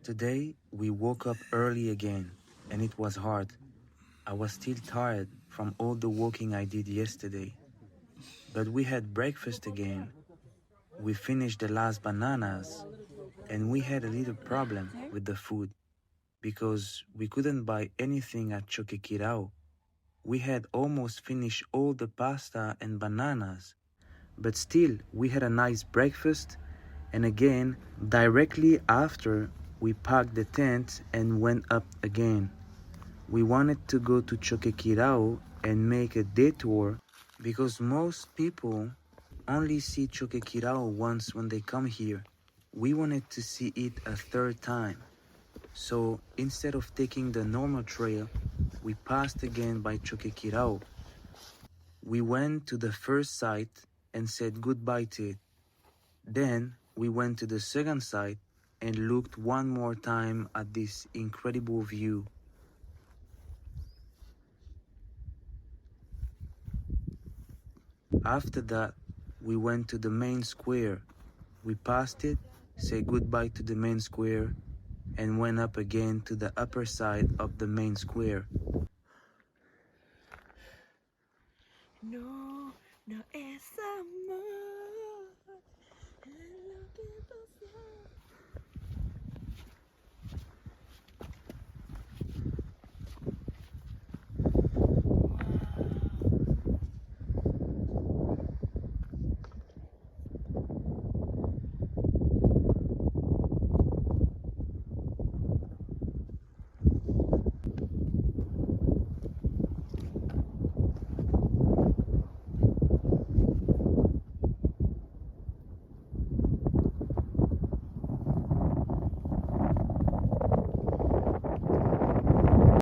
Today we woke up early again, and it was hard. I was still tired from all the walking I did yesterday. But we had breakfast again. We finished the last bananas, and we had a little problem with the food because we couldn't buy anything at Choquequirao. We had almost finished all the pasta and bananas, but still we had a nice breakfast, and again, directly after, we packed the tent and went up again. We wanted to go to Choquequirao and make a detour because most people only see Choquequirao once when they come here. We wanted to see it a third time. So instead of taking the normal trail, we passed again by Choquequirao. We went to the first site and said goodbye to it. Then we went to the second site and looked one more time at this incredible view. After that, we went to the main square. We passed it, said goodbye to the main square, and went up again to the upper side of the main square. No, no es amor. Es lo que pasó.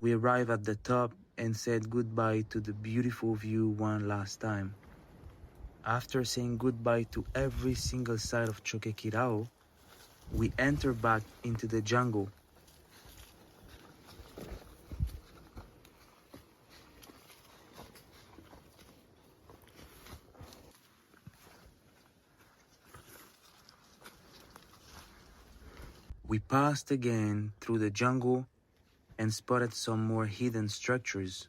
We arrived at the top and said goodbye to the beautiful view one last time. After saying goodbye to every single side of Choquequirao, we entered back into the jungle. We passed again through the jungle and spotted some more hidden structures.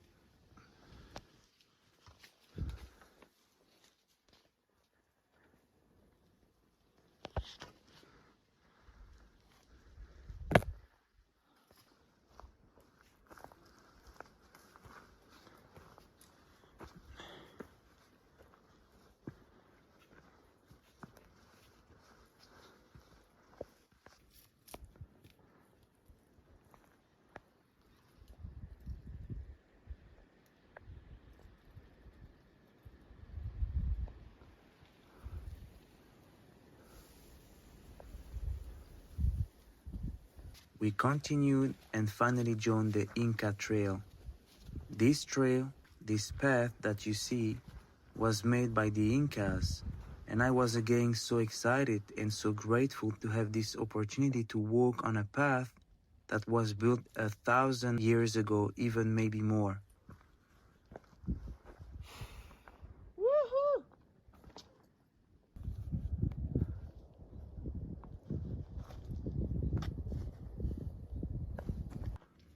We continued and finally joined the Inca Trail. This trail, this path that you see, was made by the Incas, and I was again so excited and so grateful to have this opportunity to walk on a path that was built 1,000 years ago, even maybe more. Woohoo!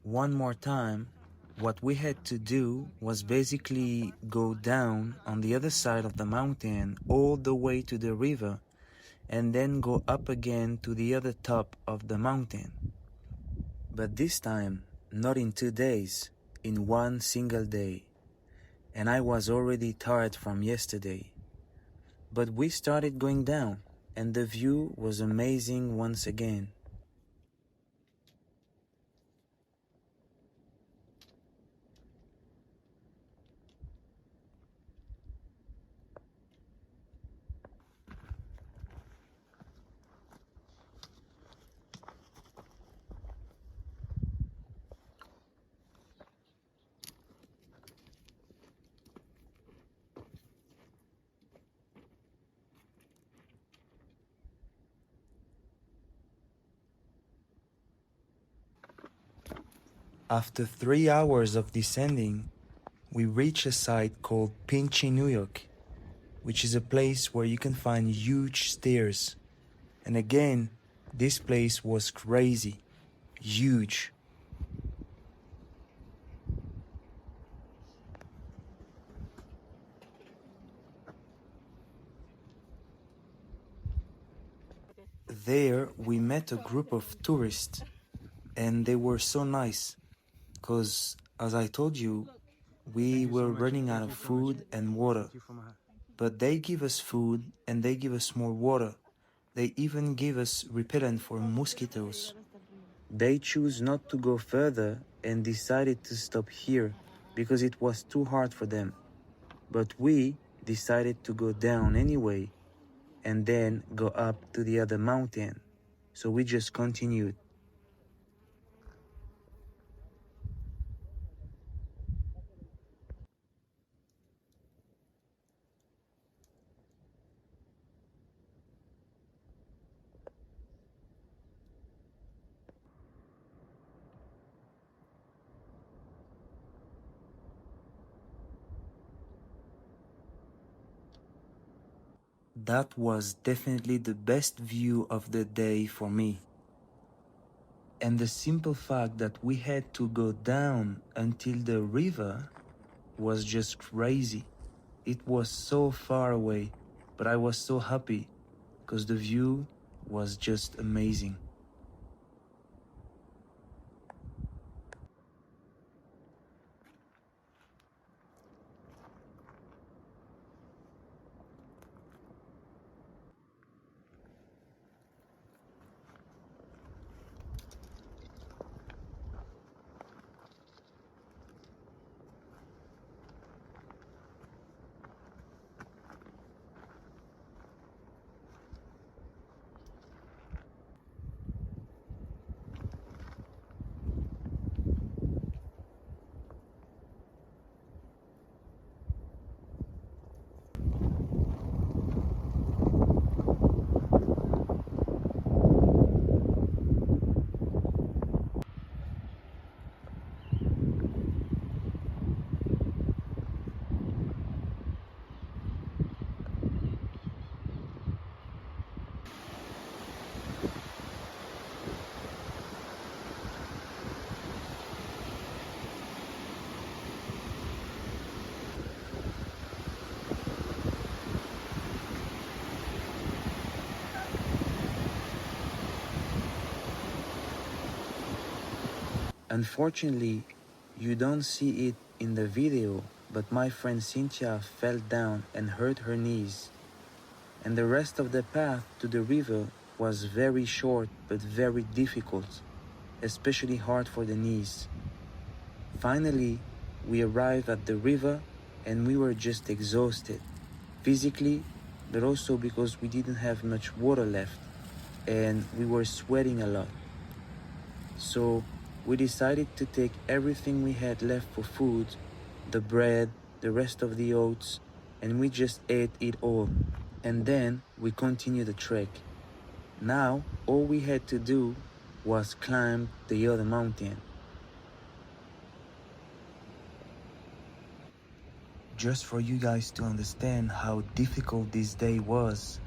One more time, what we had to do was basically go down on the other side of the mountain all the way to the river and then go up again to the other top of the mountain. But this time, not in 2 days, in one single day. And I was already tired from yesterday. But we started going down, and the view was amazing once again. After 3 hours of descending, we reached a site called Capuliyoc, which is a place where you can find huge stairs. And again, this place was crazy. huge. There we met a group of tourists, and they were so nice, because as I told you, we were running out of food and water. But they give us food and they give us more water. They even give us repellent for mosquitoes. They chose not to go further and decided to stop here because it was too hard for them. But we decided to go down anyway and then go up to the other mountain. So we just continued. That was definitely the best view of the day for me. And the simple fact that we had to go down until the river was just crazy. It was so far away, but I was so happy because the view was just amazing. Unfortunately, you don't see it in the video, but my friend Cynthia fell down and hurt her knees. And the rest of the path to the river was very short but very difficult, especially hard for the knees. Finally, we arrived at the river and we were just exhausted, physically, but also because we didn't have much water left and we were sweating a lot. So we decided to take everything we had left for food, the bread, the rest of the oats, and we just ate it all. And then we continued the trek. Now all we had to do was climb the other mountain. Just for you guys to understand how difficult this day was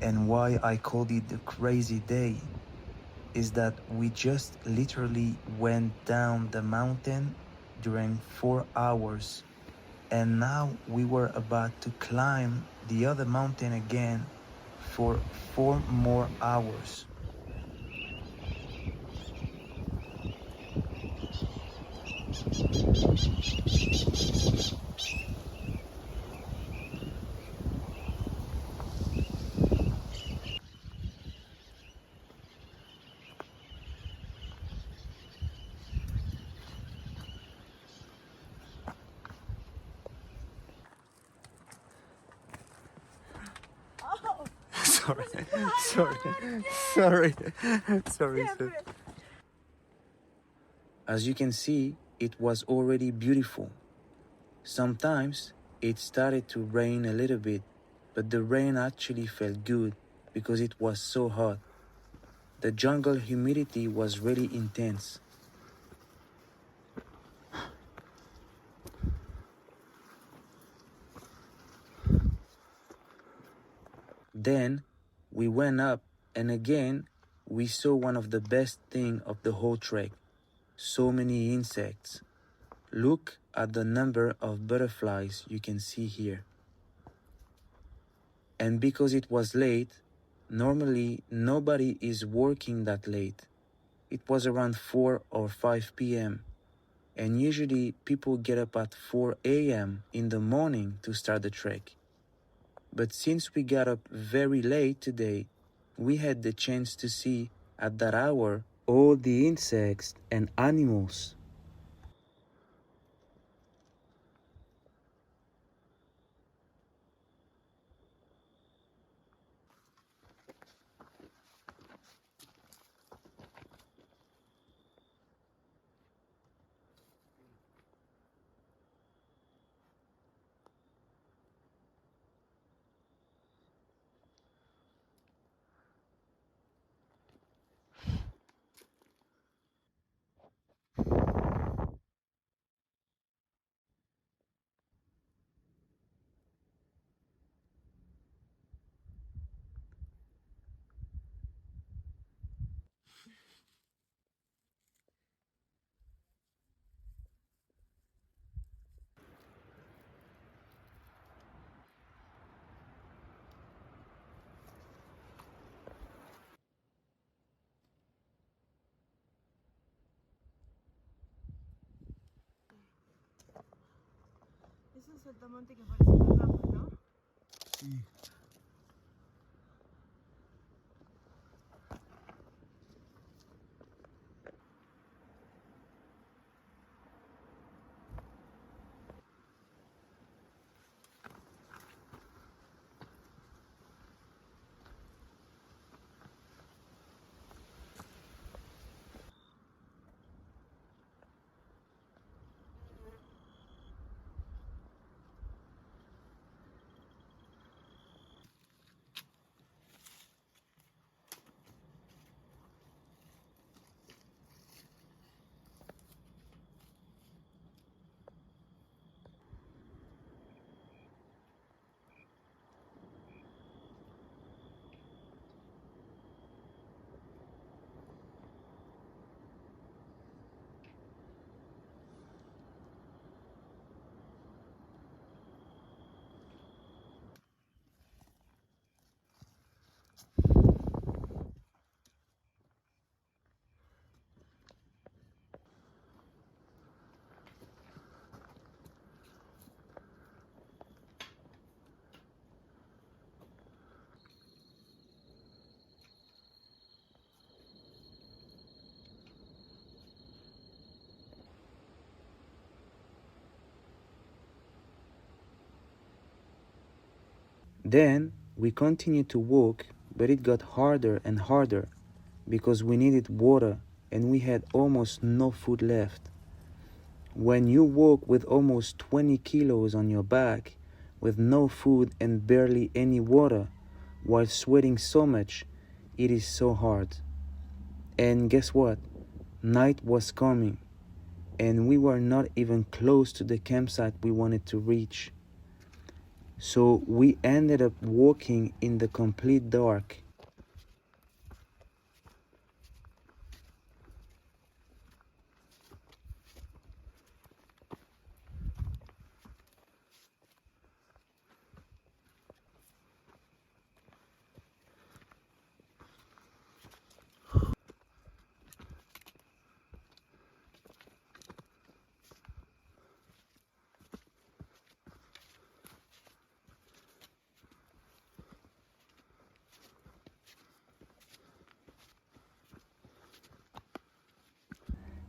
and why I called it the crazy day, is that we just literally went down the mountain during 4 hours, and now we were about to climb the other mountain again for 4 more hours. Sorry, sorry. As you can see, it was already beautiful. Sometimes it started to rain a little bit, but the rain actually felt good because it was so hot. The jungle humidity was really intense. Then we went up and again we saw one of the best thing of the whole trek. So many insects. Look at the number of butterflies you can see here. And because it was late, normally nobody is working that late. It was around 4 or 5 p.m. and usually people get up at 4 a.m. in the morning to start the trek. But since we got up very late today, we had the chance to see at that hour all the insects and animals. Es un saltamonte que parece una rama, ¿no? Sí. Then we continued to walk, but it got harder and harder because we needed water and we had almost no food left. When you walk with almost 20 kilos on your back, with no food and barely any water, while sweating so much, it is so hard. And guess what? Night was coming, and we were not even close to the campsite we wanted to reach. So we ended up walking in the complete dark.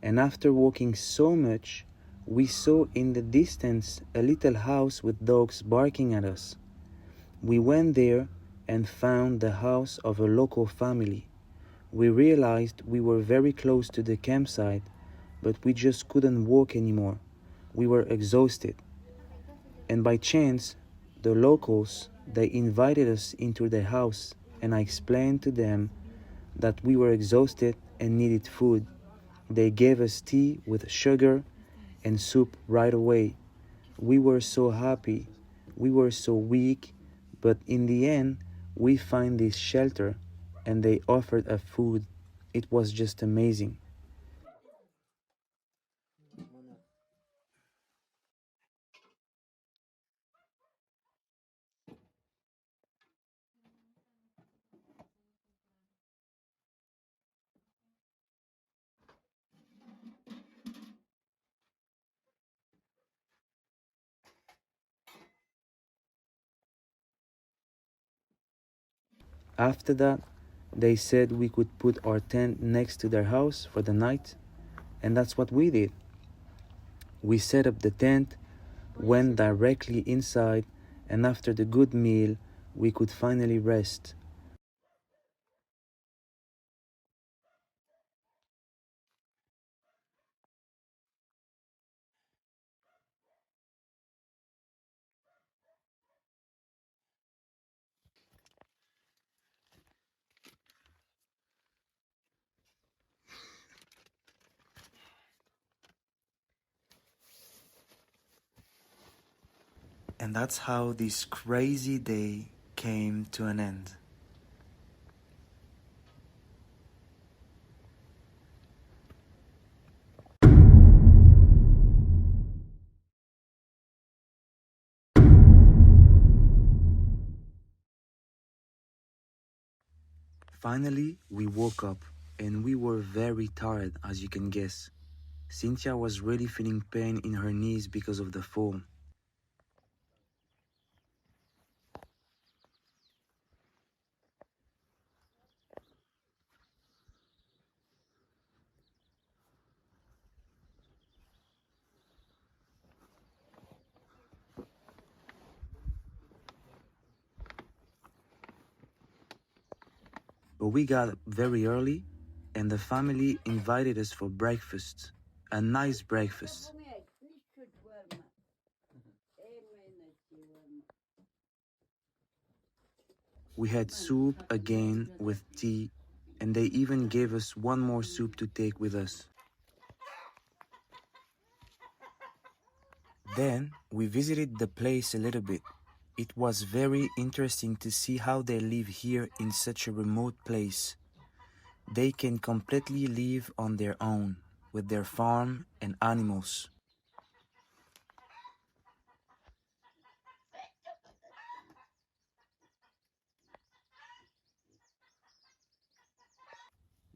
And after walking so much, we saw in the distance a little house with dogs barking at us. We went there and found the house of a local family. We realized we were very close to the campsite, but we just couldn't walk anymore. We were exhausted. And by chance, the locals, they invited us into their house, and I explained to them that we were exhausted and needed food. They gave us tea with sugar and soup right away. We were so happy. We were so weak, but in the end, we found this shelter and they offered us food. It was just amazing. After that, they said we could put our tent next to their house for the night, and that's what we did. We set up the tent, went directly inside, and after the good meal, we could finally rest. And that's how this crazy day came to an end. Finally, we woke up and we were very tired, as you can guess. Cynthia was really feeling pain in her knees because of the fall. But we got up very early and the family invited us for breakfast. A nice breakfast. We had soup again with tea, and they even gave us one more soup to take with us. Then we visited the place a little bit. It was very interesting to see how they live here in such a remote place. They can completely live on their own, with their farm and animals.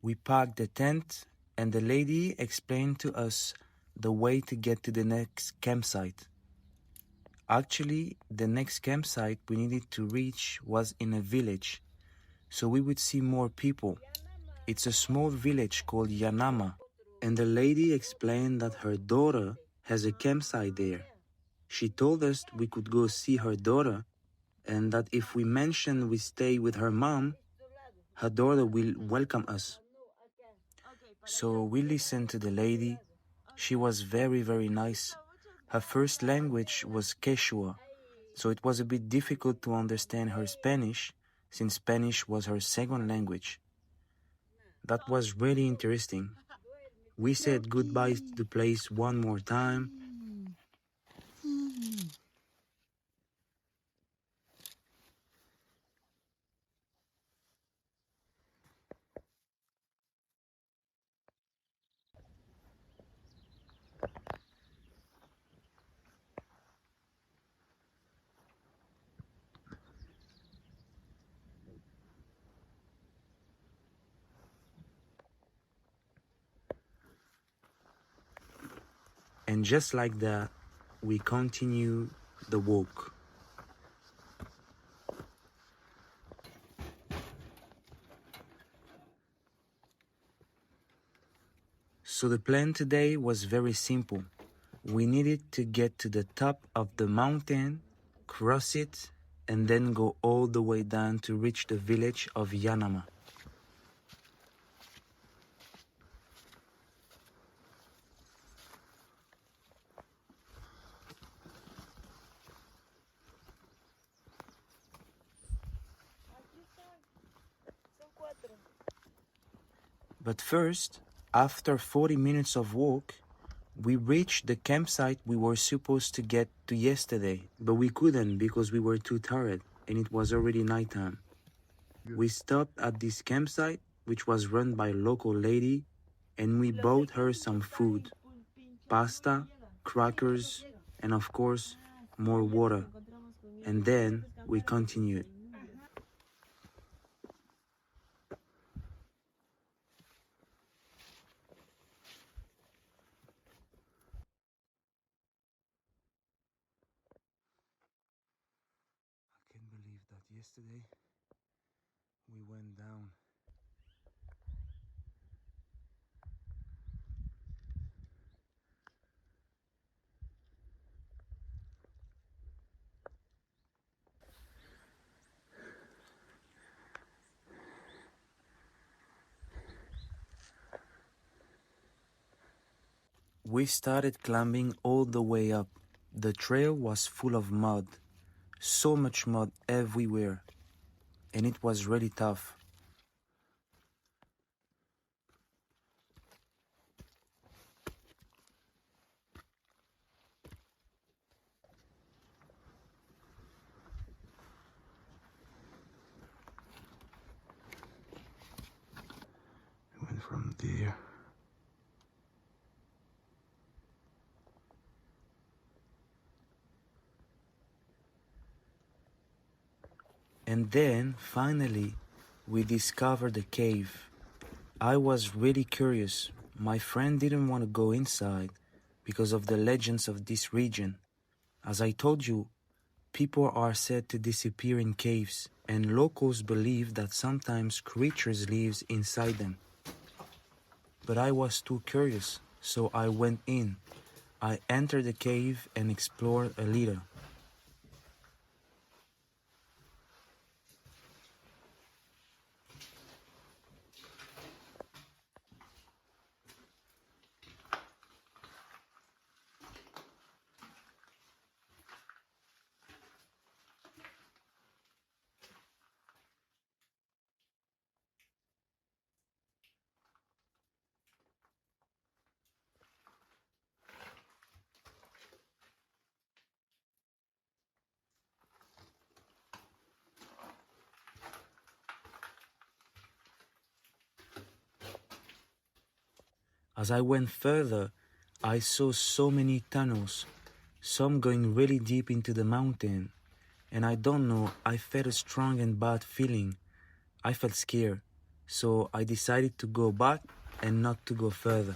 We packed the tent, and the lady explained to us the way to get to the next campsite. Actually, the next campsite we needed to reach was in a village, so we would see more people. It's a small village called Yanama, and the lady explained that her daughter has a campsite there. She told us we could go see her daughter, and that if we mentioned we stay with her mom, her daughter will welcome us. So we listened to the lady. She was very, very nice. Her first language was Quechua, so it was a bit difficult to understand her Spanish, since Spanish was her second language. That was really interesting. We said goodbye to the place one more time. And just like that, we continue the walk. So the plan today was very simple. We needed to get to the top of the mountain, cross it, and then go all the way down to reach the village of Yanama. But first, after 40 minutes of walk, we reached the campsite we were supposed to get to yesterday, but we couldn't because we were too tired and it was already nighttime. We stopped at this campsite which was run by a local lady, and we bought her some food, pasta, crackers, and of course, more water. And then we continued. I can't believe that yesterday we went down. We started climbing all the way up. The trail was full of mud, so much mud everywhere, and it was really tough. We went from there. And then, finally, we discovered a cave. I was really curious. My friend didn't want to go inside because of the legends of this region. As I told you, people are said to disappear in caves, and locals believe that sometimes creatures live inside them. But I was too curious, so I went in. I entered the cave and explored a little. As I went further, I saw so many tunnels, some going really deep into the mountain, and I don't know, I felt a strong and bad feeling. I felt scared, so I decided to go back and not to go further.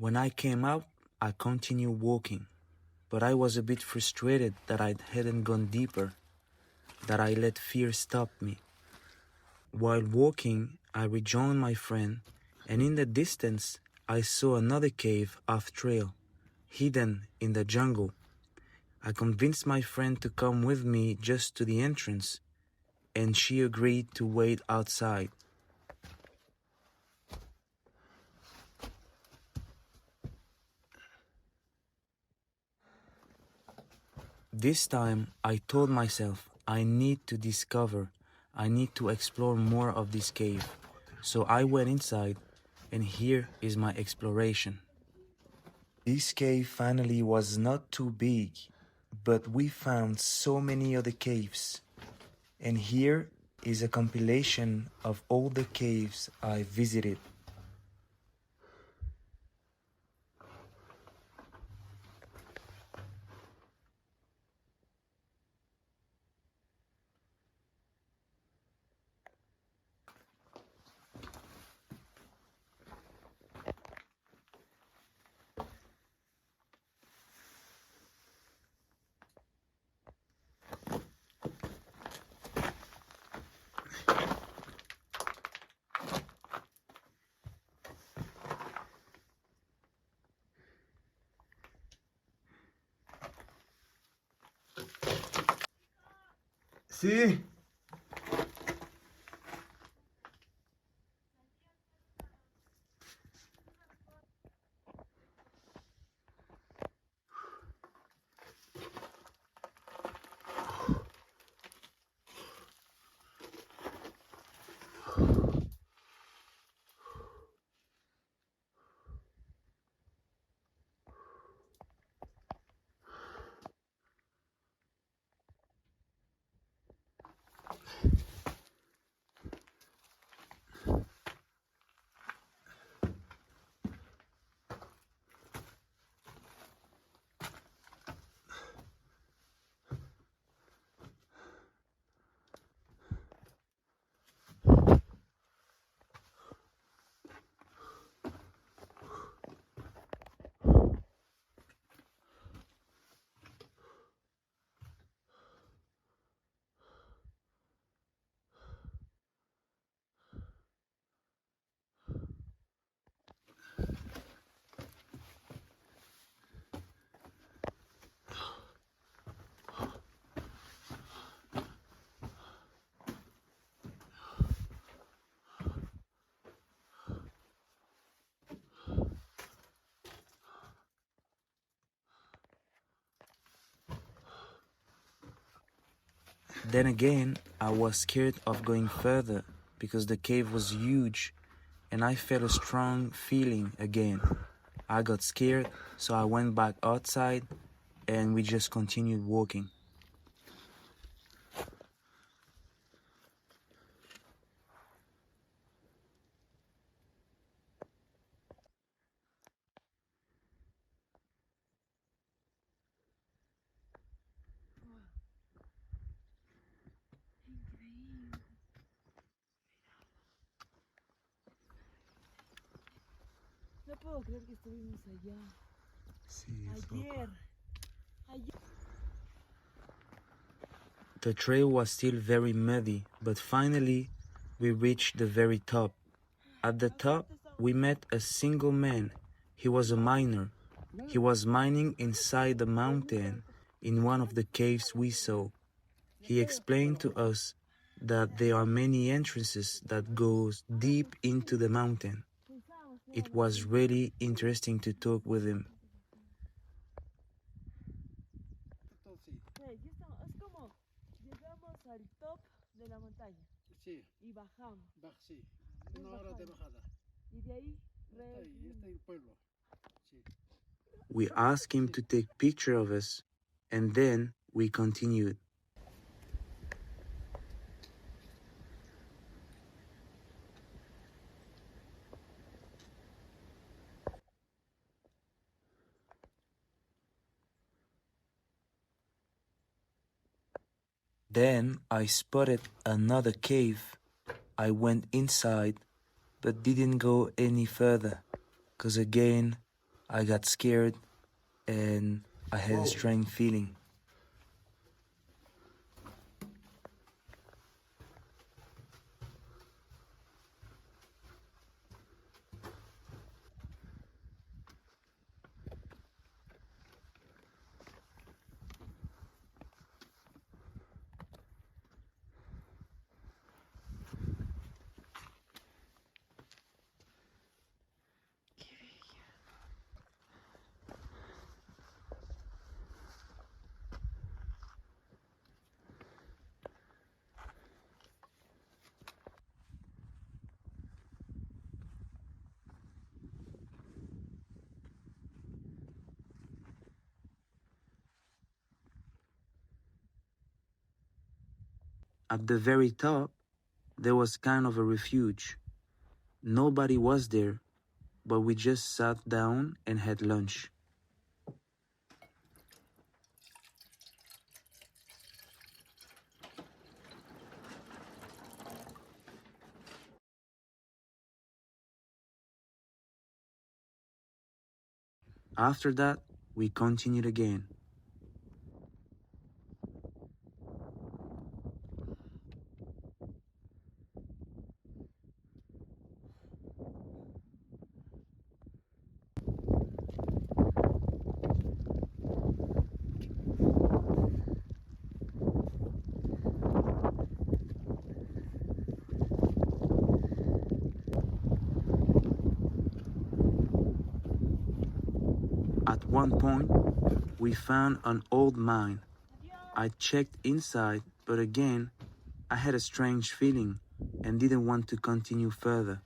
When I came out, I continued walking, but I was a bit frustrated that I hadn't gone deeper, that I let fear stop me. While walking, I rejoined my friend, and in the distance, I saw another cave off trail, hidden in the jungle. I convinced my friend to come with me just to the entrance, and she agreed to wait outside. This time, I told myself I need to discover, I need to explore more of this cave. So I went inside, and here is my exploration. This cave finally was not too big, but we found so many other caves. And here is a compilation of all the caves I visited. Sí. Then again, I was scared of going further because the cave was huge and I felt a strong feeling again. I got scared, so I went back outside and we just continued walking. Increíble. No puedo creer que estuvimos allá. Sí, Ayer. Ayer. The trail was still very muddy, but finally we reached the very top. At the top, we met a single man. He was a miner. He was mining inside the mountain in one of the caves we saw. He explained to us that there are many entrances that goes deep into the mountain. It was really interesting to talk with him. Sí, es como llegamos al top de la montaña. Sí, Y bajamos. sí, una hora de bajada. Y de ahí Y está el pueblo. Sí. We asked him to take picture of us, and then we continued. Then I spotted another cave. I went inside, but didn't go any further, because again, I got scared and I had a strange feeling. At the very top, there was kind of a refuge. Nobody was there, but we just sat down and had lunch. After that, we continued again. At one point, we found an old mine. I checked inside, but again, I had a strange feeling and didn't want to continue further.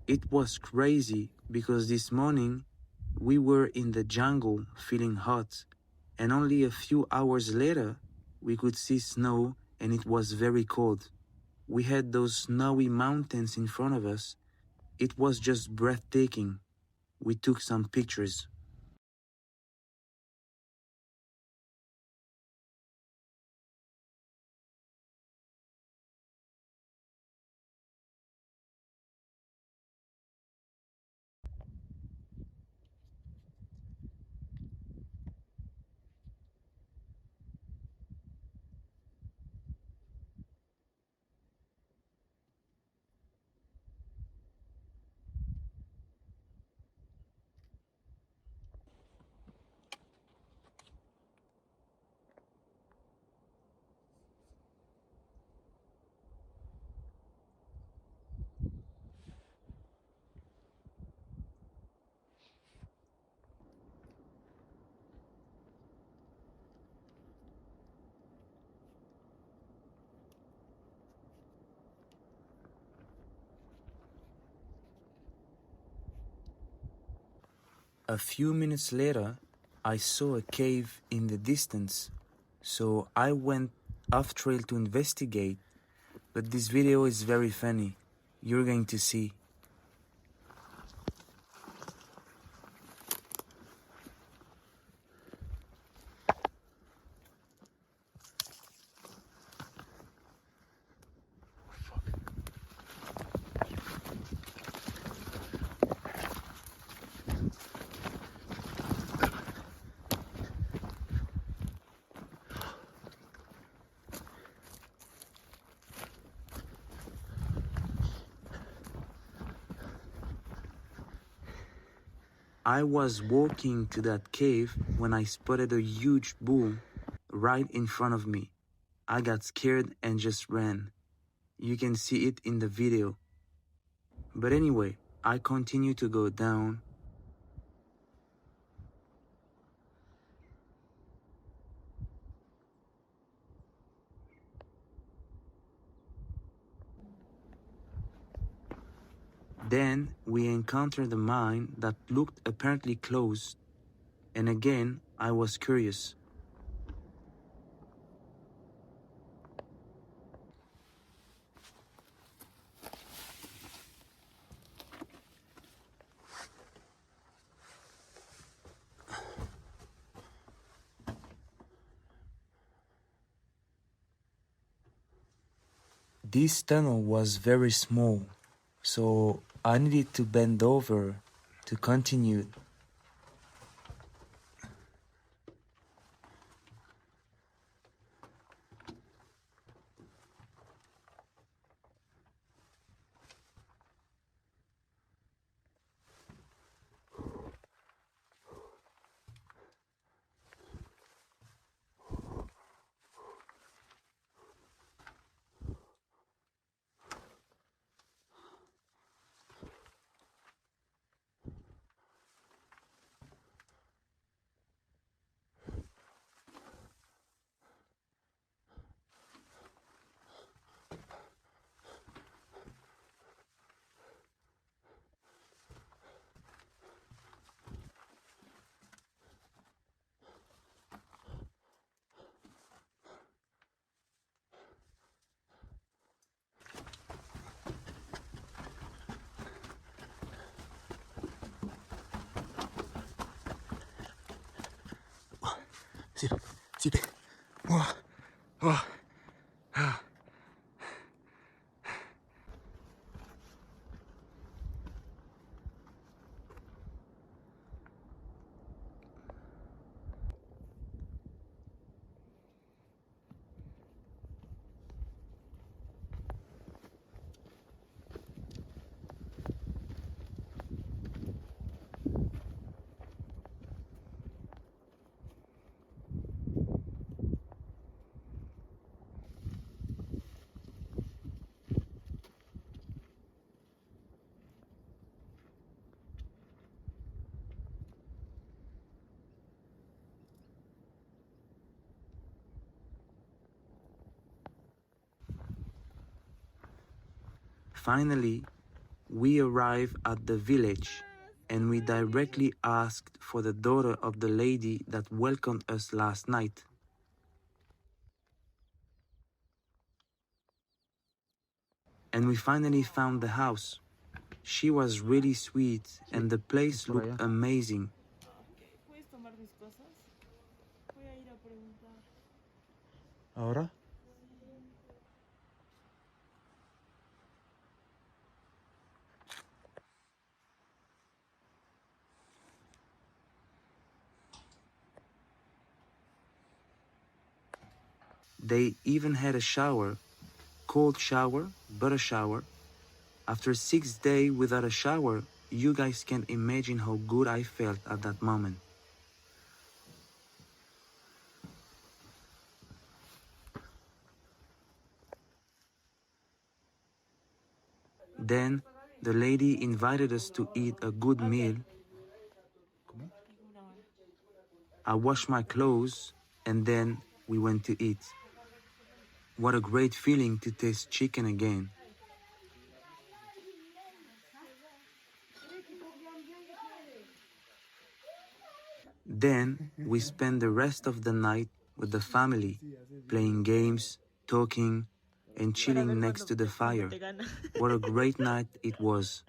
It was crazy because this morning we were in the jungle feeling hot, and only a few hours later we could see snow and it was very cold. We had those snowy mountains in front of us. It was just breathtaking. We took some pictures. A few minutes later, I saw a cave in the distance, so I went off trail to investigate, but this video is very funny. You're going to see. I was walking to that cave when I spotted a huge bull right in front of me. I got scared and just ran. You can see it in the video. But anyway, I continued to go down. Then we encountered a mine that looked apparently closed, and again I was curious. This tunnel was very small, so I needed to bend over to continue. Finally, we arrived at the village and we directly asked for the daughter of the lady that welcomed us last night. and we finally found the house. She was really sweet, and the place looked amazing. ¿Puedes tomar mis cosas? Voy a ir a preguntar. ¿Ahora? They even had a shower, cold shower, but a shower. After 6 days without a shower, you guys can't imagine how good I felt at that moment. Then the lady invited us to eat a good meal. I washed my clothes and then we went to eat. What a great feeling to taste chicken again. Then we spent the rest of the night with the family, playing games, talking, and chilling next to the fire. What a great night it was.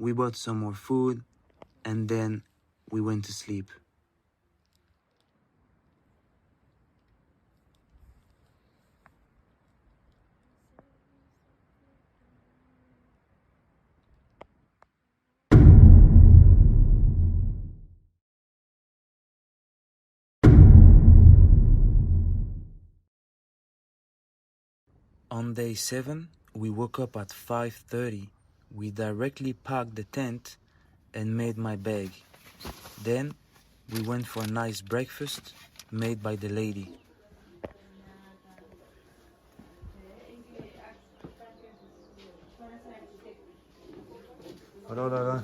We bought some more food and then we went to sleep. On day 7, we woke up at 5:30. We directly packed the tent and made my bag. Then we went for a nice breakfast made by the lady. Ahora.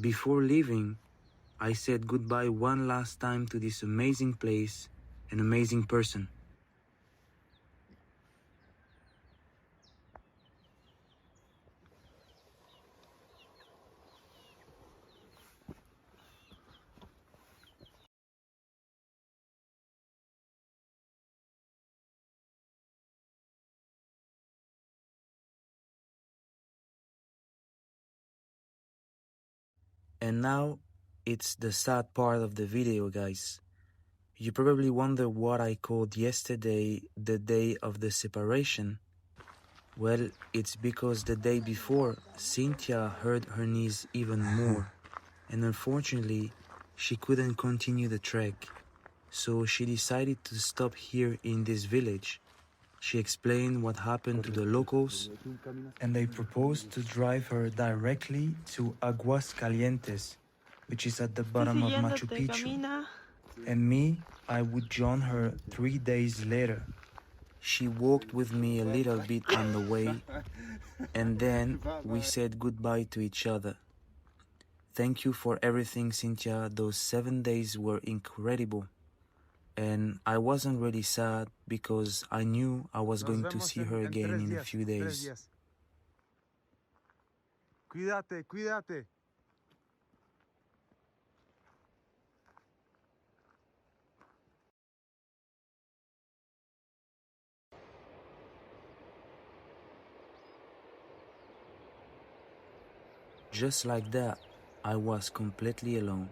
Before leaving, I said goodbye one last time to this amazing place, an amazing person. And now, it's the sad part of the video, guys. You probably wonder what I called yesterday the day of the separation. Well, it's because the day before, Cynthia hurt her knees even more, and unfortunately, she couldn't continue the trek. So she decided to stop here in this village. She explained what happened to the locals, and they proposed to drive her directly to Aguas Calientes, which is at the bottom of Machu Picchu. And me, I would join her 3 days later. She walked with me a little bit on the way, and then we said goodbye to each other. Thank you for everything, Cynthia. Those 7 days were incredible. And I wasn't really sad because I knew I was going to see her again in a few days. Cuídate. Just like that, I was completely alone.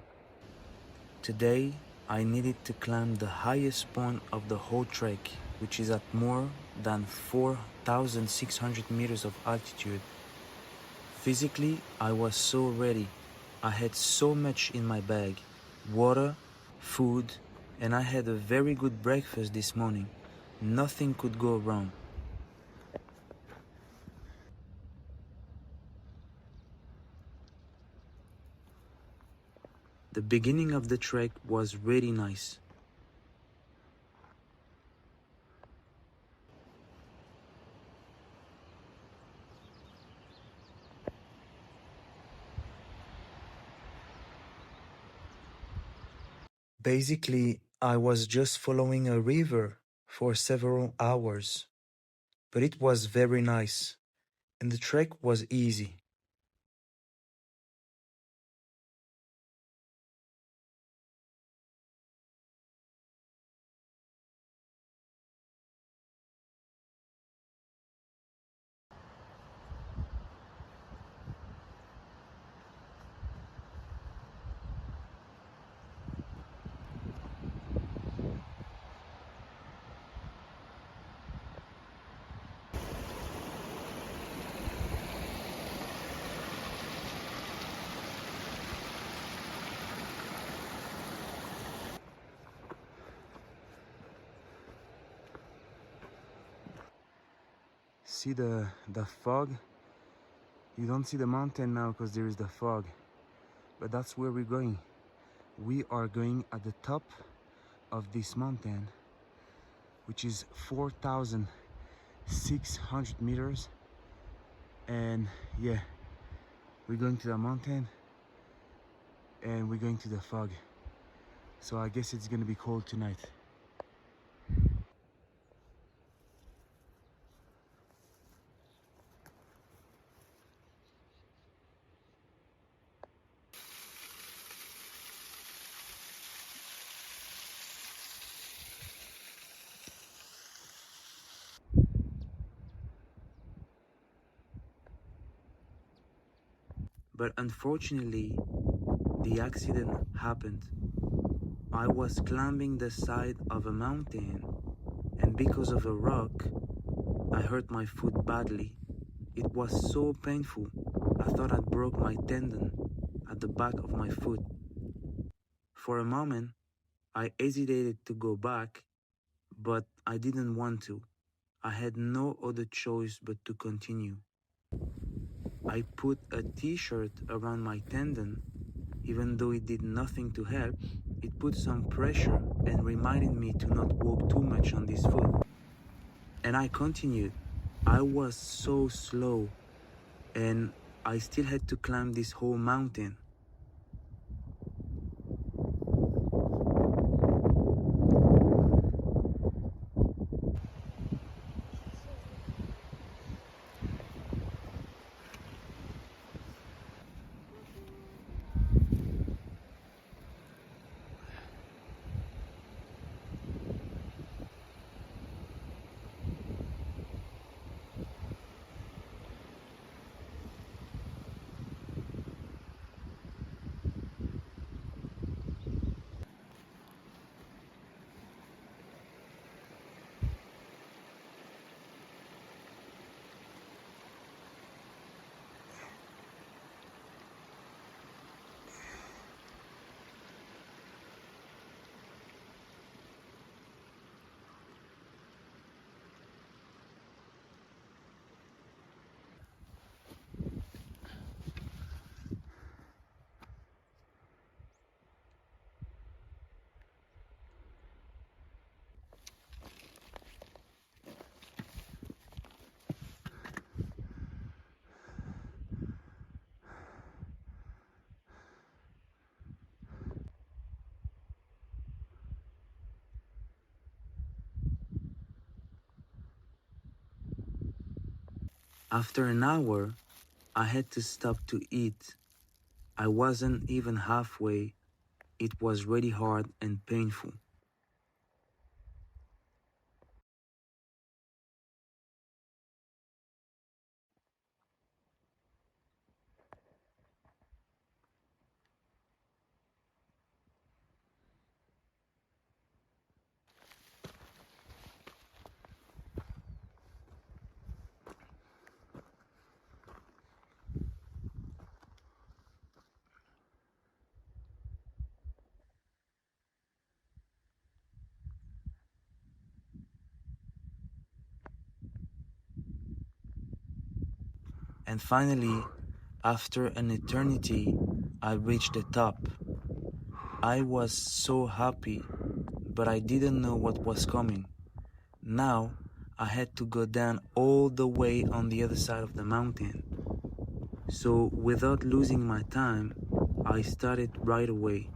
Today, I needed to climb the highest point of the whole trek, which is at more than 4,600 meters of altitude. Physically, I was so ready. I had so much in my bag: water, food, and I had a very good breakfast this morning. Nothing could go wrong. The beginning of the trek was really nice. Basically, I was just following a river for several hours, but it was very nice, and the trek was easy. See the fog? You don't see the mountain now because there is the fog, but that's where we're going. We are going at the top of this mountain, which is 4,600 meters, and yeah, we're going to the mountain and we're going to the fog, so I guess it's gonna be cold tonight. But unfortunately, the accident happened. I was climbing the side of a mountain, and because of a rock, I hurt my foot badly. It was so painful. I thought I'd broke my tendon at the back of my foot. For a moment, I hesitated to go back, but I didn't want to. I had no other choice but to continue. I put a t-shirt around my tendon. Even though it did nothing to help, it put some pressure and reminded me to not walk too much on this foot. And I continued. I was so slow, and I still had to climb this whole mountain. After an hour, I had to stop to eat. I wasn't even halfway. It was really hard and painful. And finally, after an eternity, I reached the top. I was so happy, but I didn't know what was coming. Now, I had to go down all the way on the other side of the mountain. So, without losing my time, I started right away.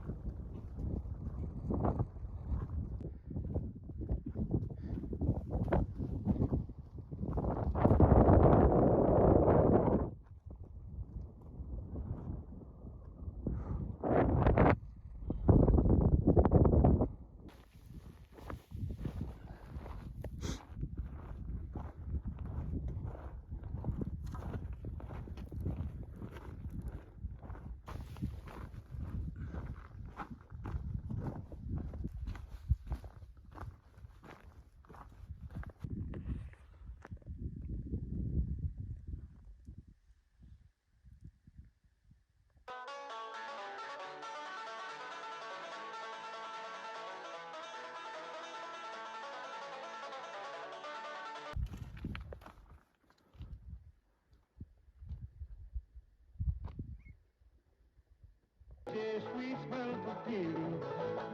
Sweet smell perfume,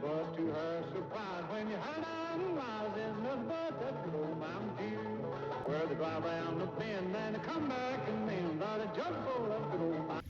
but to her surprise, when you heard down the miles, there's nothing but that good old Mountain Dew. Where they drive around the bend and they come back and then got a jug full of good old Mountain.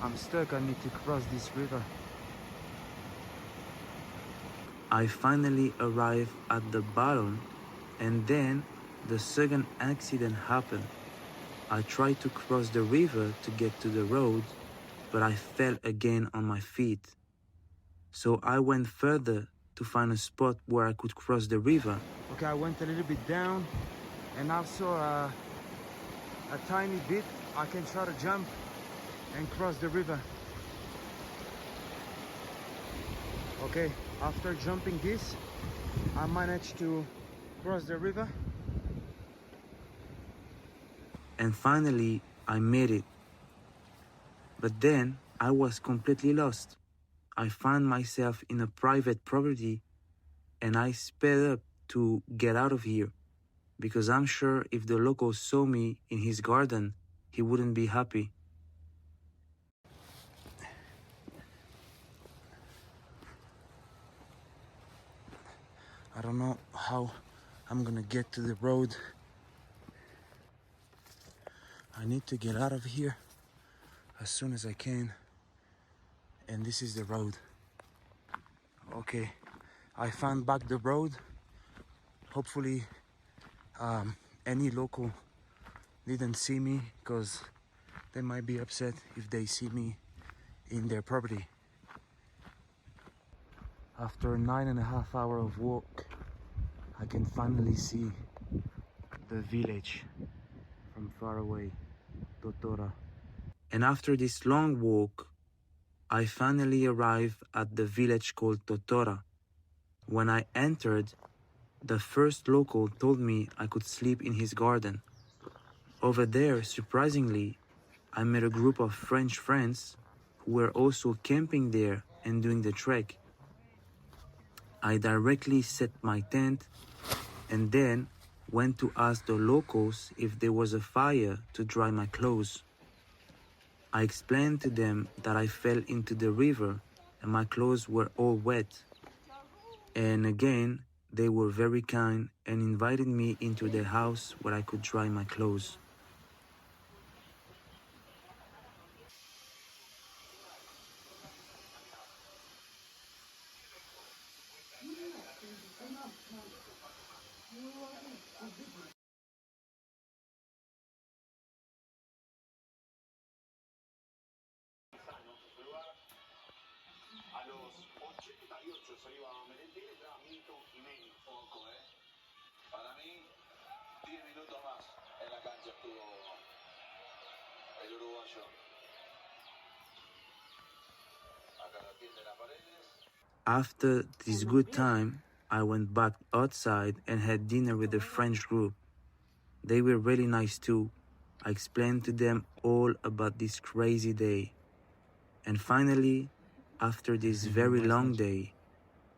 I'm stuck. I need to cross this river. I finally arrived at the bottom, and then the second accident happened. I tried to cross the river to get to the road, but I fell again on my feet. So I went further to find a spot where I could cross the river. Okay, I went a little bit down and also a tiny bit. I can try to jump and cross the river. Okay, after jumping this, I managed to cross the river. And finally, I made it. But then I was completely lost. I found myself in a private property and I sped up to get out of here because I'm sure if the local saw me in his garden, he wouldn't be happy. I don't know how I'm gonna get to the road. I need to get out of here as soon as I can. And this is the road. Okay, I found back the road. Hopefully any local didn't see me, because they might be upset if they see me in their property. After 9.5 hours of walk, I can finally see the village from far away, Totora. And after this long walk, I finally arrived at the village called Totora. When I entered, the first local told me I could sleep in his garden. Over there, surprisingly, I met a group of French friends who were also camping there and doing the trek. I directly set my tent and then went to ask the locals if there was a fire to dry my clothes. I explained to them that I fell into the river and my clothes were all wet. And again, they were very kind and invited me into their house where I could dry my clothes. After this good time, I went back outside and had dinner with the French group. They were really nice too. I explained to them all about this crazy day. And finally, after this very long day,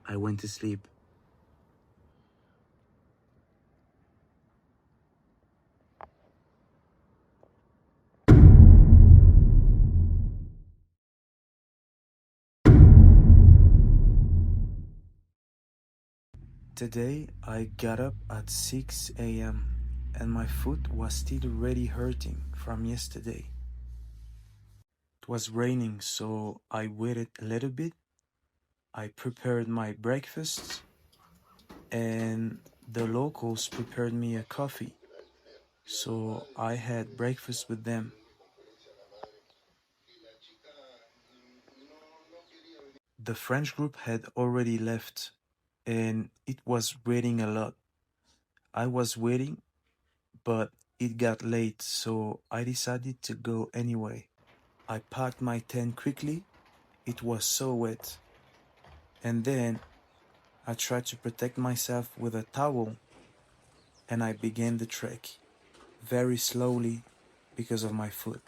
I went to sleep. Today I got up at 6 a.m. and my foot was still really hurting from yesterday. It was raining, so I waited a little bit. I prepared my breakfast and the locals prepared me a coffee. So I had breakfast with them. The French group had already left and it was raining a lot. I was waiting, but it got late, so I decided to go anyway. I packed my tent quickly. It was so wet. And then I tried to protect myself with a towel and I began the trek very slowly because of my foot.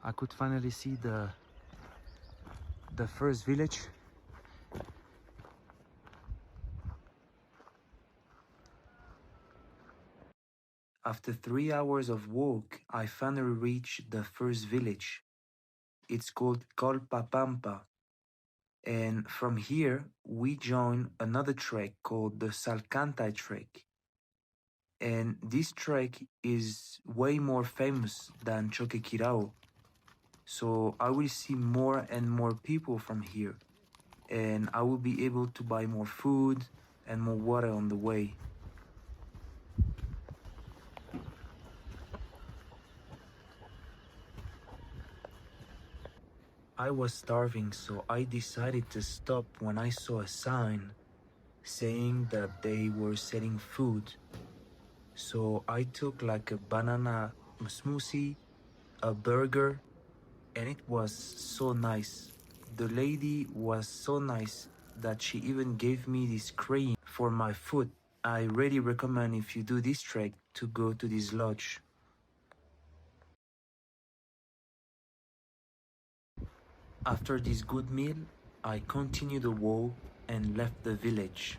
I could finally see the first village. After 3 hours of walk, I finally reached the first village. It's called Colpapampa. And from here, we join another trek called the Salcantay Trek. And this trek is way more famous than Choquequirao. So I will see more and more people from here, and I will be able to buy more food and more water on the way. I was starving, so I decided to stop when I saw a sign saying that they were selling food. So I took like a banana smoothie, a burger, and it was so nice. The lady was so nice that she even gave me this cream for my foot. I really recommend, if you do this trek, to go to this lodge. After this good meal, I continued the walk and left the village.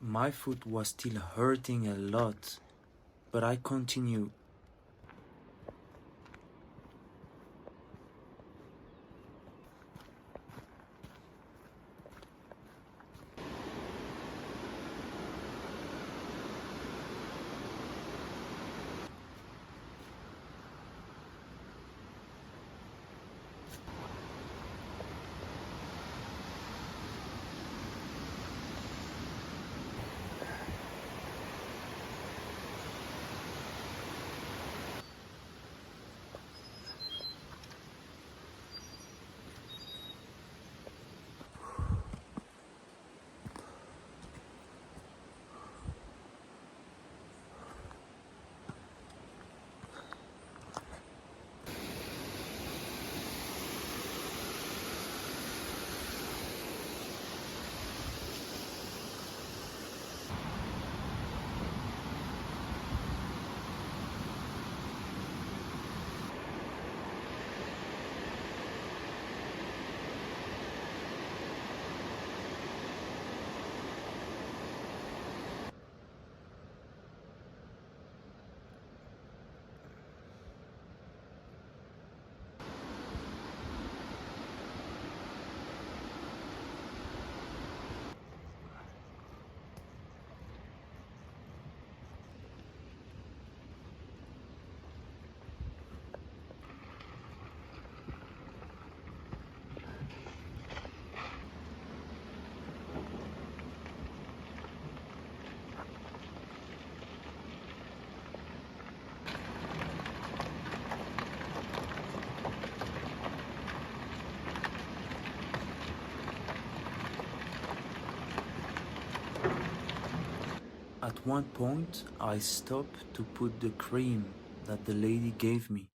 My foot was still hurting a lot, but I continued. At one point, I stopped to put the cream that the lady gave me.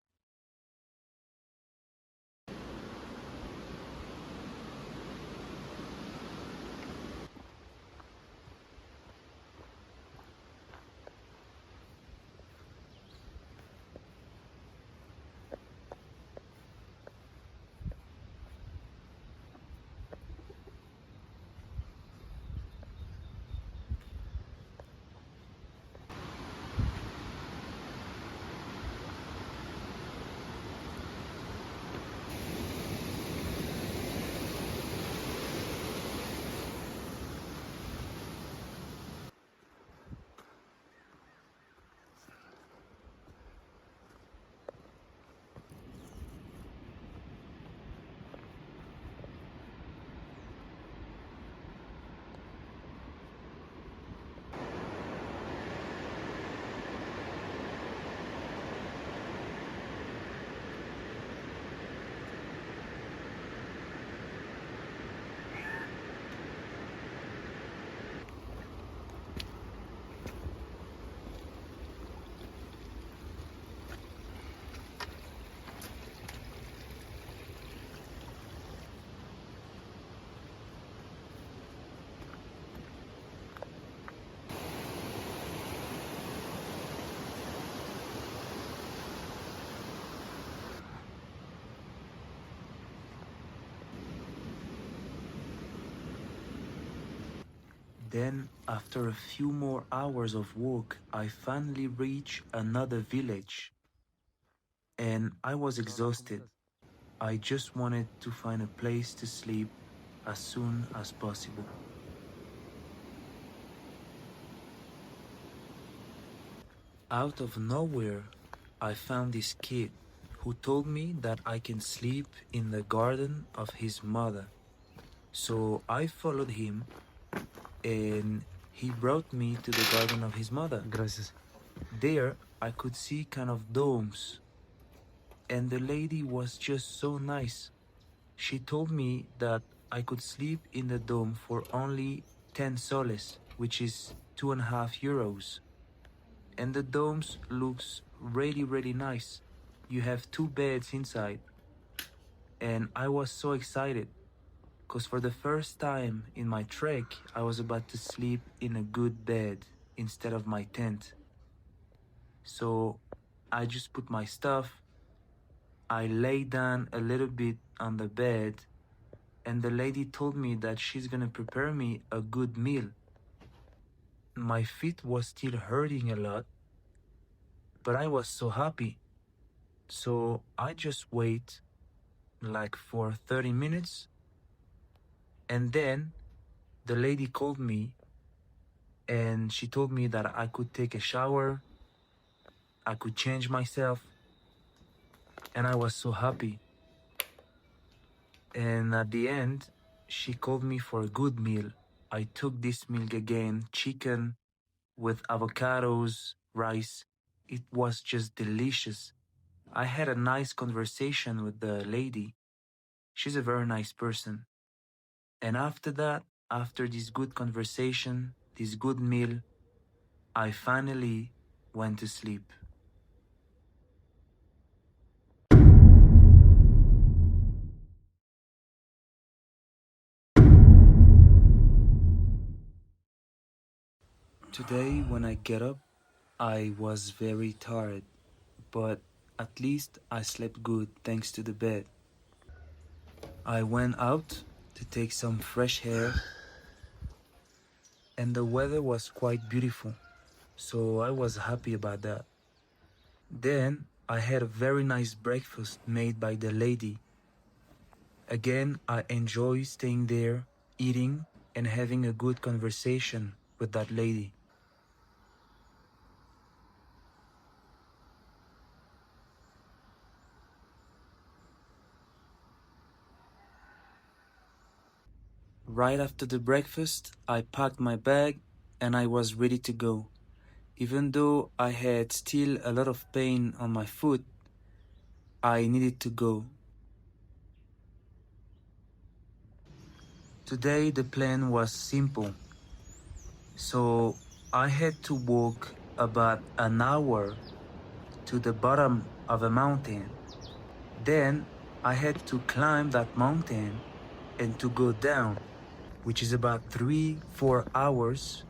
Then, after a few more hours of walk, I finally reached another village and I was exhausted. I just wanted to find a place to sleep as soon as possible. Out of nowhere, I found this kid who told me that I can sleep in the garden of his mother. So I followed him and he brought me to the garden of his mother. Gracias. There, I could see kind of domes, and the lady was just so nice. She told me that I could sleep in the dome for only 10 soles, which is 2.5 euros. And the domes looks really, really nice. You have two beds inside. And I was so excited because for the first time in my trek, I was about to sleep in a good bed instead of my tent. So I just put my stuff, I lay down a little bit on the bed, and the lady told me that she's gonna prepare me a good meal. My feet was still hurting a lot, but I was so happy. So I just wait like for 30 minutes, and then the lady called me and she told me that I could take a shower, I could change myself, and I was so happy. And at the end, she called me for a good meal. I took this meal again, chicken with avocados, rice. It was just delicious. I had a nice conversation with the lady. She's a very nice person. And after that, after this good conversation, this good meal, I finally went to sleep. Today, when I get up, I was very tired, but at least I slept good thanks to the bed. I went out to take some fresh air, and the weather was quite beautiful, so I was happy about that. Then I had a very nice breakfast made by the lady. Again, I enjoy staying there, eating, and having a good conversation with that lady. Right after the breakfast, I packed my bag and I was ready to go. Even though I had still a lot of pain on my foot, I needed to go. Today the plan was simple. So I had to walk about an hour to the bottom of a mountain. Then I had to climb that mountain and to go down, which is about 3-4 hours.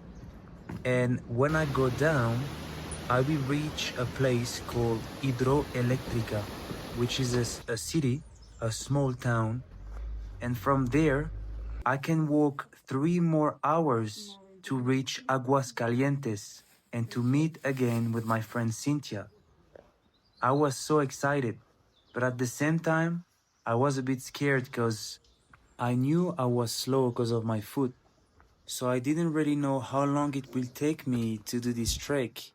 And when I go down, I will reach a place called Hidroelectrica, which is a city, a small town. And from there, I can walk 3 more hours to reach Aguascalientes and to meet again with my friend Cynthia. I was so excited, but at the same time, I was a bit scared because I knew I was slow because of my foot. So I didn't really know how long it will take me to do this trek.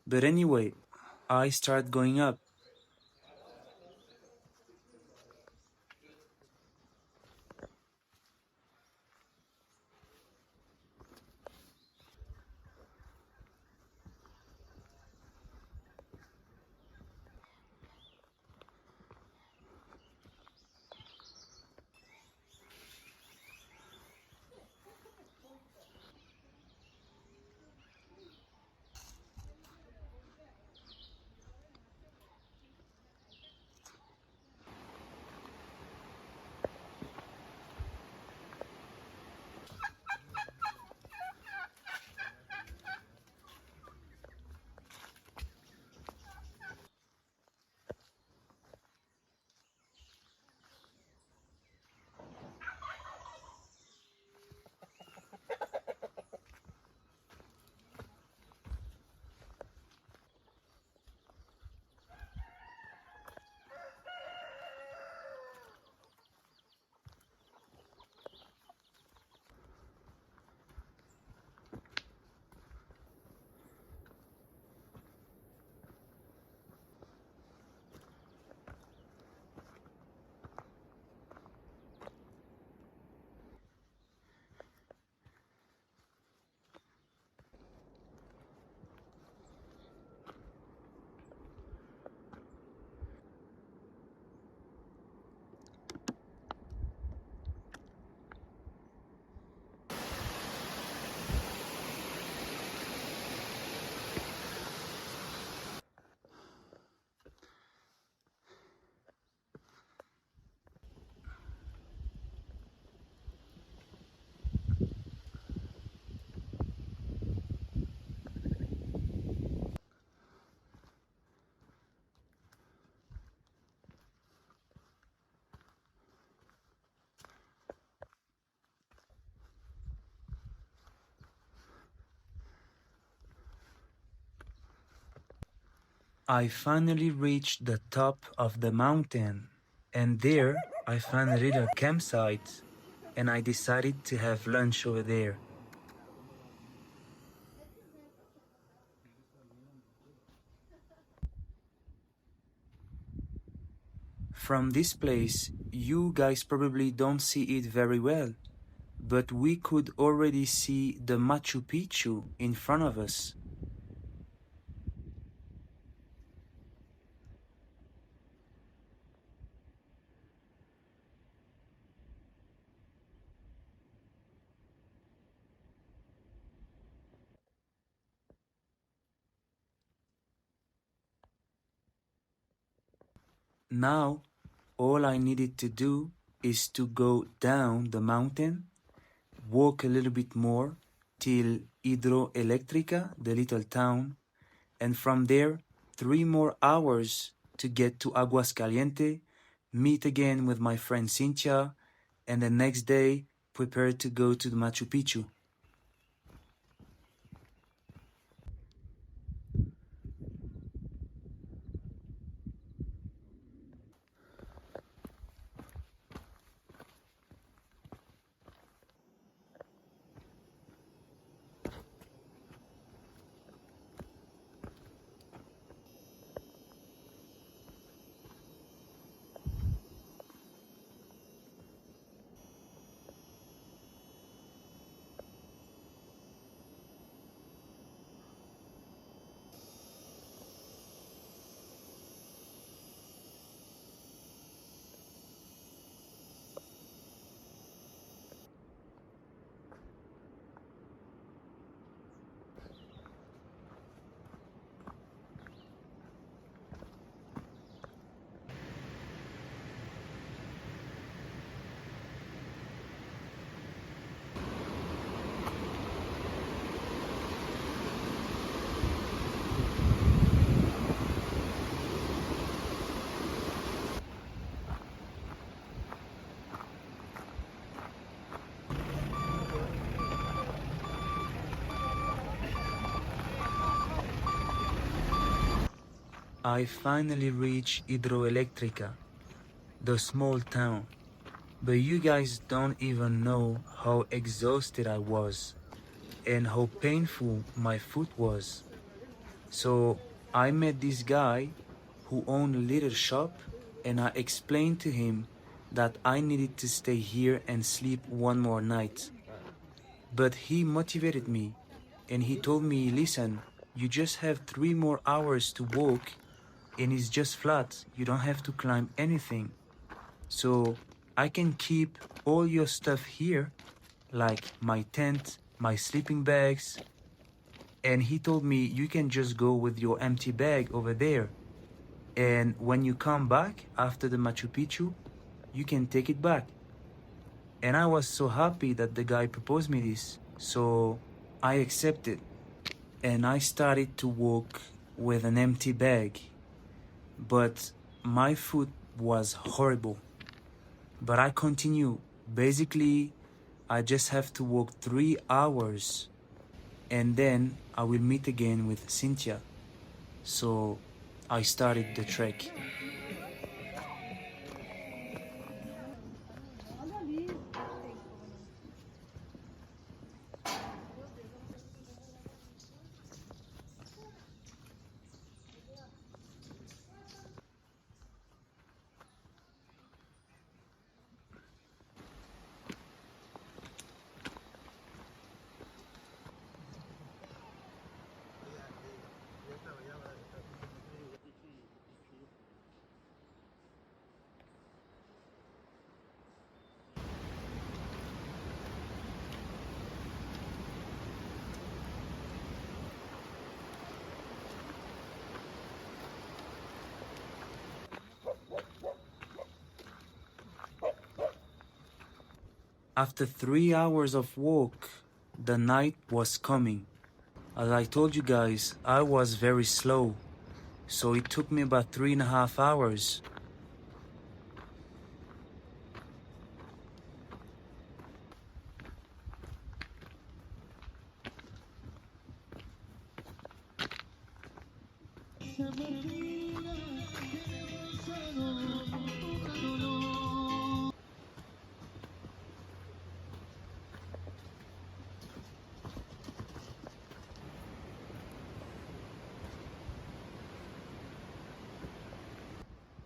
But anyway, I start going up. I finally reached the top of the mountain, and there I found a little campsite, and I decided to have lunch over there. From this place, you guys probably don't see it very well, but we could already see the Machu Picchu in front of us. Now, all I needed to do is to go down the mountain, walk a little bit more till Hidroelectrica, the little town, and from there 3 more hours to get to Aguascaliente, meet again with my friend Cynthia, and the next day prepare to go to the Machu Picchu. I finally reached Hidroelectrica, the small town, but you guys don't even know how exhausted I was and how painful my foot was. So I met this guy who owned a little shop, and I explained to him that I needed to stay here and sleep one more night. But he motivated me, and he told me, listen, you just have 3 more hours to walk, and it's just flat. You don't have to climb anything. So I can keep all your stuff here, like my tent, my sleeping bags. And he told me you can just go with your empty bag over there. And when you come back after the Machu Picchu, you can take it back. And I was so happy that the guy proposed me this. So I accepted. And I started to walk with an empty bag. But my foot was horrible. But I continue. Basically, I just have to walk 3 hours, and then I will meet again with Cynthia. So I started the trek. After 3 hours of walk, the night was coming. As I told you guys, I was very slow, so it took me about 3.5 hours.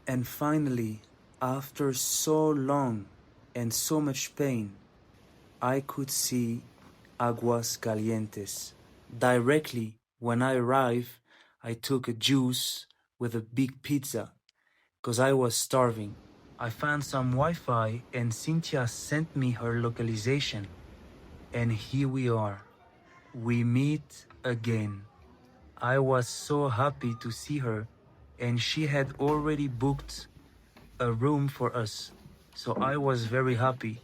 And finally, after so long and so much pain, I could see Aguas Calientes. Directly when I arrived, I took a juice with a big pizza because I was starving. I found some Wi-Fi and Cynthia sent me her localization. And here we are. We meet again. I was so happy to see her, and she had already booked a room for us. So I was very happy.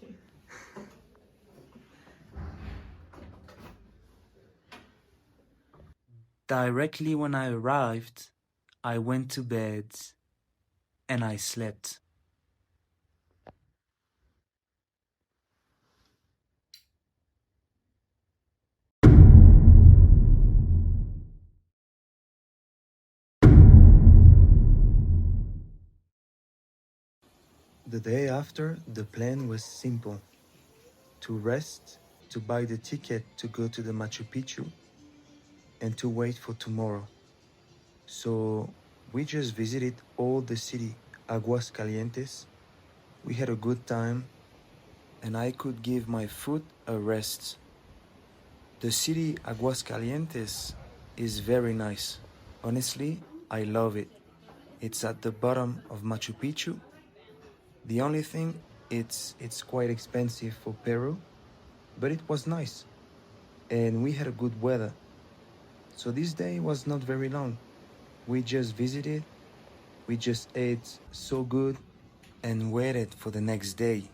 Directly when I arrived, I went to bed and I slept. The day after, the plan was simple: to rest, to buy the ticket to go to the Machu Picchu, and to wait for tomorrow. So we just visited all the city, Aguas Calientes. We had a good time, and I could give my foot a rest. The city Aguas Calientes is very nice. Honestly, I love it. It's at the bottom of Machu Picchu. The only thing, it's quite expensive for Peru, but it was nice. And we had a good weather. So this day was not very long. We just visited, we just ate so good, and waited for the next day.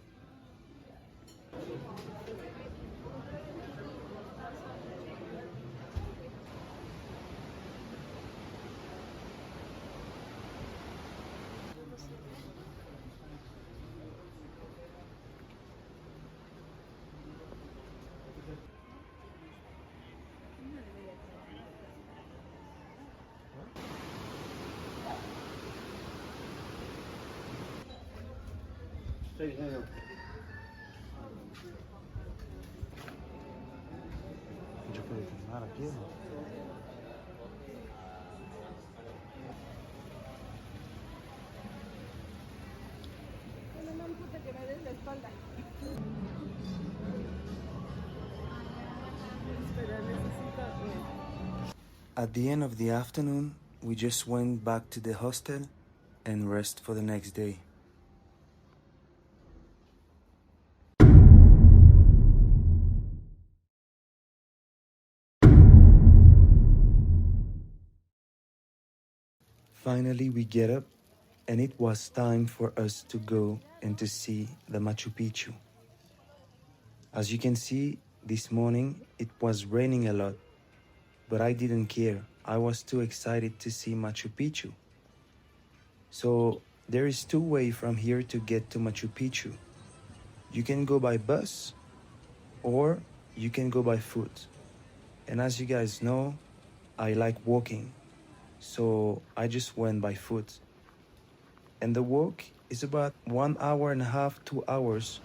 Sí, señor. Yo puedo filmar aquí, ¿no? At the end of the afternoon, we just went back to the hostel and rest for the next day. Finally, we get up, and it was time for us to go and to see the Machu Picchu. As you can see, this morning it was raining a lot, but I didn't care. I was too excited to see Machu Picchu. So there is two ways from here to get to Machu Picchu. You can go by bus or you can go by foot. And as you guys know, I like walking, so I just went by foot. And the walk is about 1 hour and a half, 2 hours,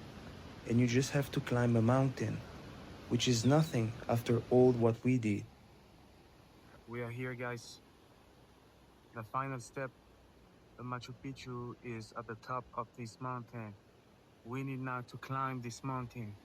and you just have to climb a mountain, which is nothing after all what we did. We are here, guys. The final step. The Machu Picchu is at the top of this mountain. We need now to climb this mountain.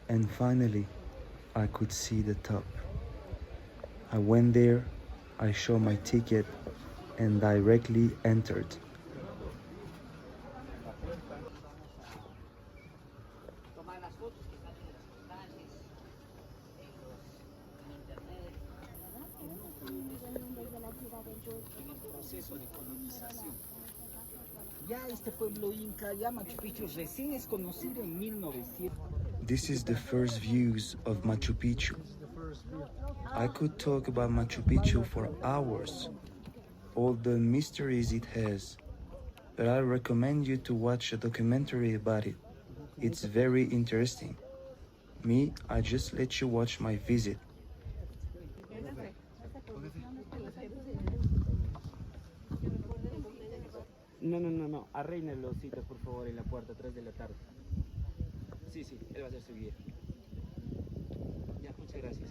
And finally, I could see the top. I went there, I showed my ticket, and directly entered. Proceso de colonización. Ya este pueblo inca, ya Machu Picchu recién es conocido en 1900. This is the first views of Machu Picchu. I could talk about Machu Picchu for hours, all the mysteries it has, but I recommend you to watch a documentary about it. It's very interesting. Me, I just let you watch my visit. No. Arreine los citas, por favor, en la puerta, 3 de la tarde. Sí, él va a ser su guía. Ya, muchas gracias.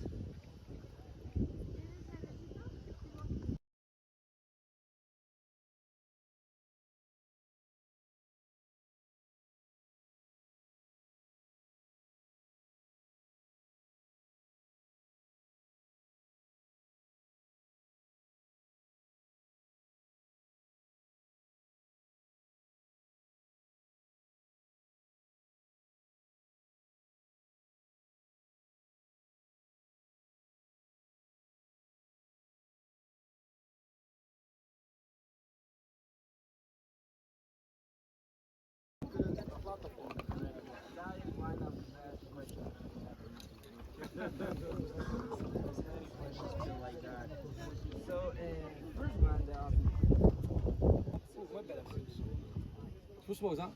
First one, huh?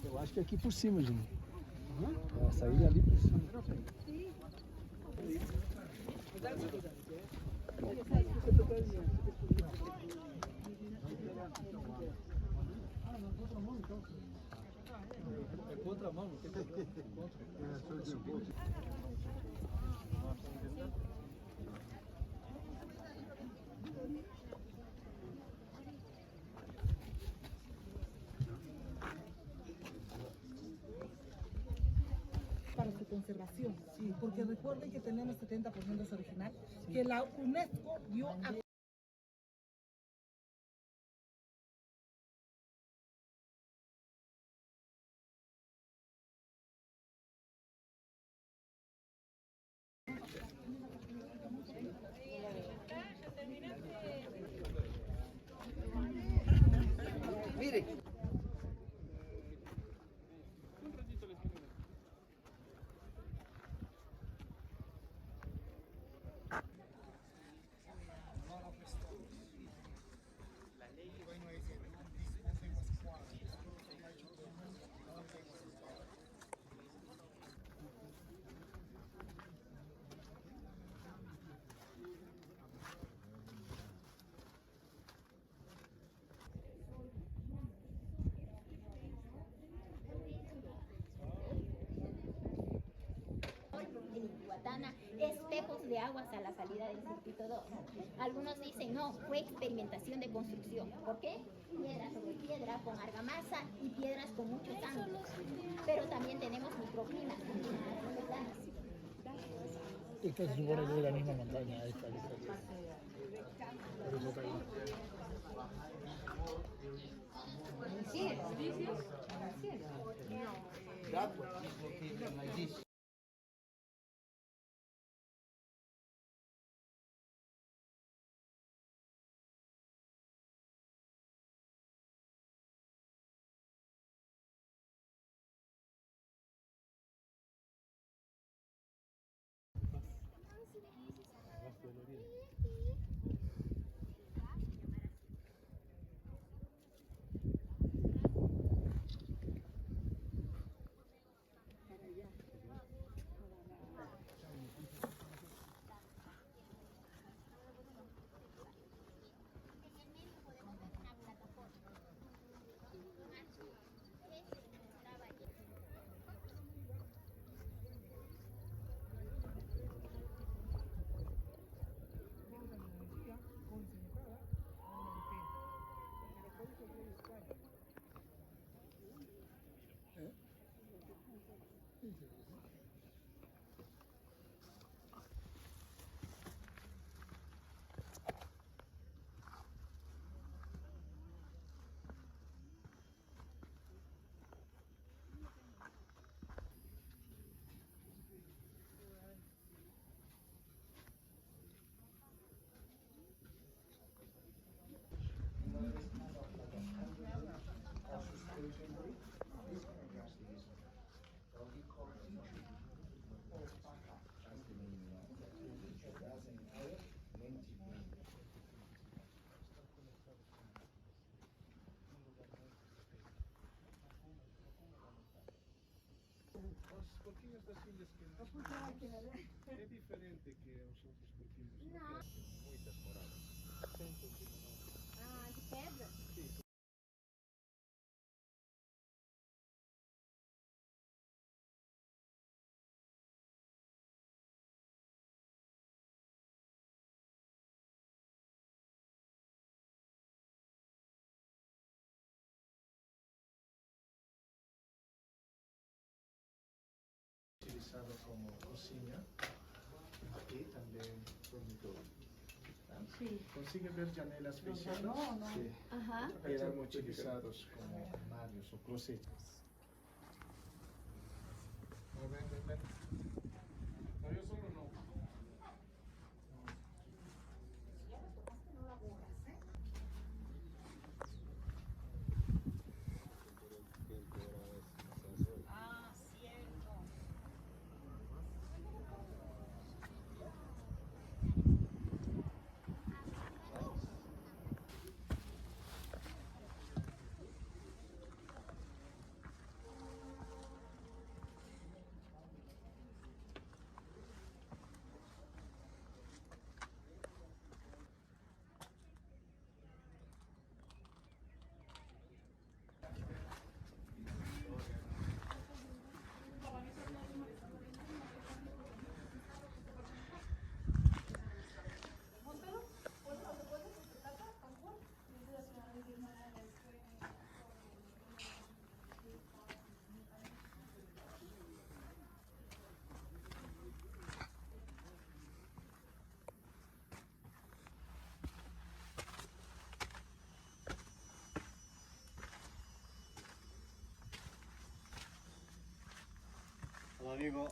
Eu acho que é aqui por cima, Júnior. A saída é ali por cima. É contramão, não tem contra. Para su conservación, porque recuerden que tenemos 70% es original, que la UNESCO dio a Mire. de aguas a la salida del circuito 2. Algunos dicen, no, fue experimentación de construcción. ¿Por qué? Piedra sobre piedra, con argamasa y piedras con muchos ángulos. Pero también tenemos microclimas. Esta se supone que es la misma montaña, esta. Por eso está ahí. Os coquinhos das ilhas que é diferente que os outros coquinhos. Não. Muitas moradas. Centos de moradas. Ah, de pedra? Sim. Utilizado como cocina y también dormitorio. Sí. Consigue ver janelas fechadas. No. Sí. Ajá. Eran utilizados como armarios o closets. Ven. No, yo solo no. Hola amigo.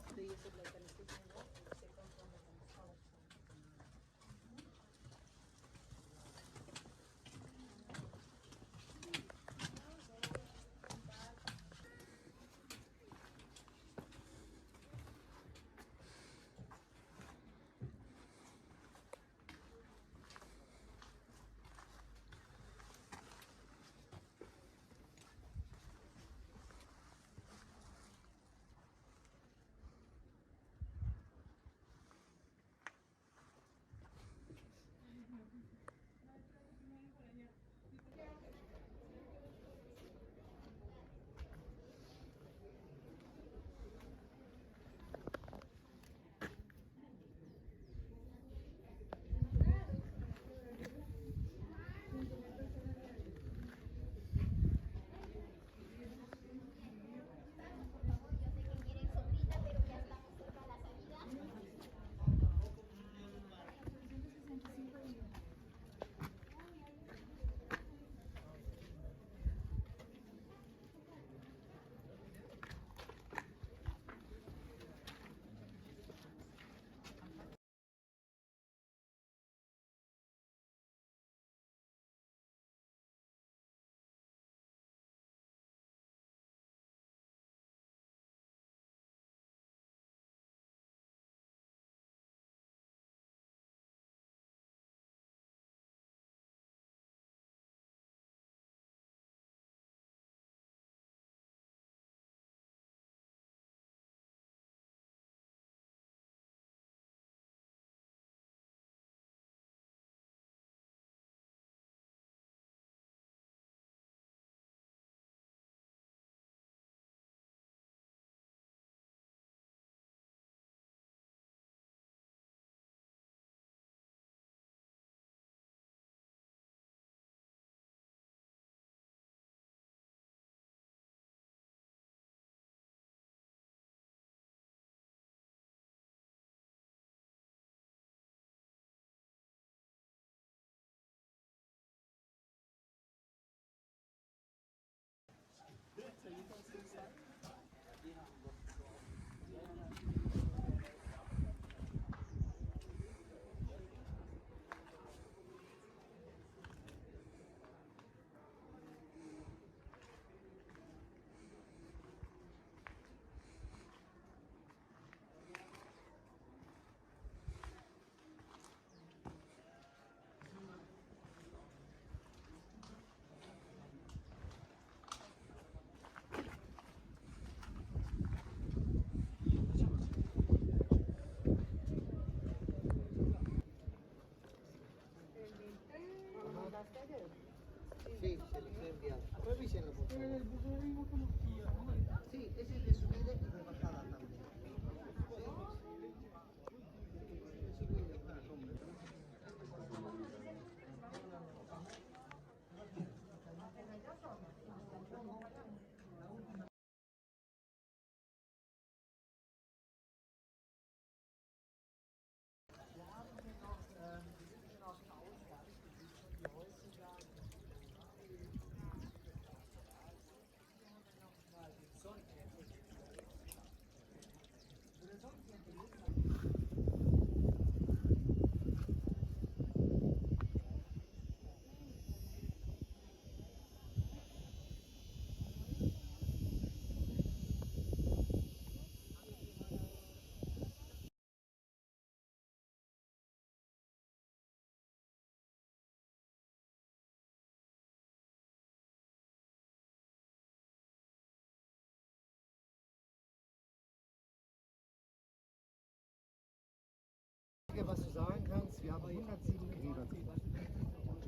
was du sagen kannst, wir haben 107 Gräber.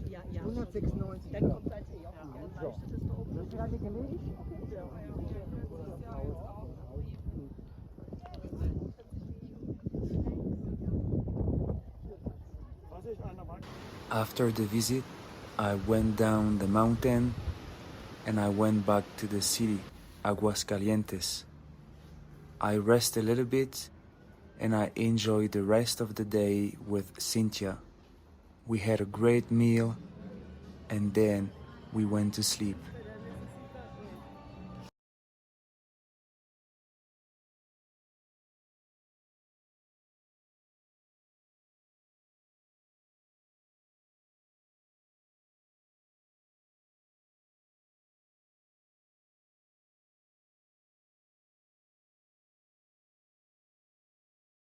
Ja, ja. 196 Dann kommt als So. Das ist gerade gelegen? After the visit, I went down the mountain and I went back to the city, Aguascalientes. I rest a little bit and I enjoyed the rest of the day with Cynthia. We had a great meal and then we went to sleep.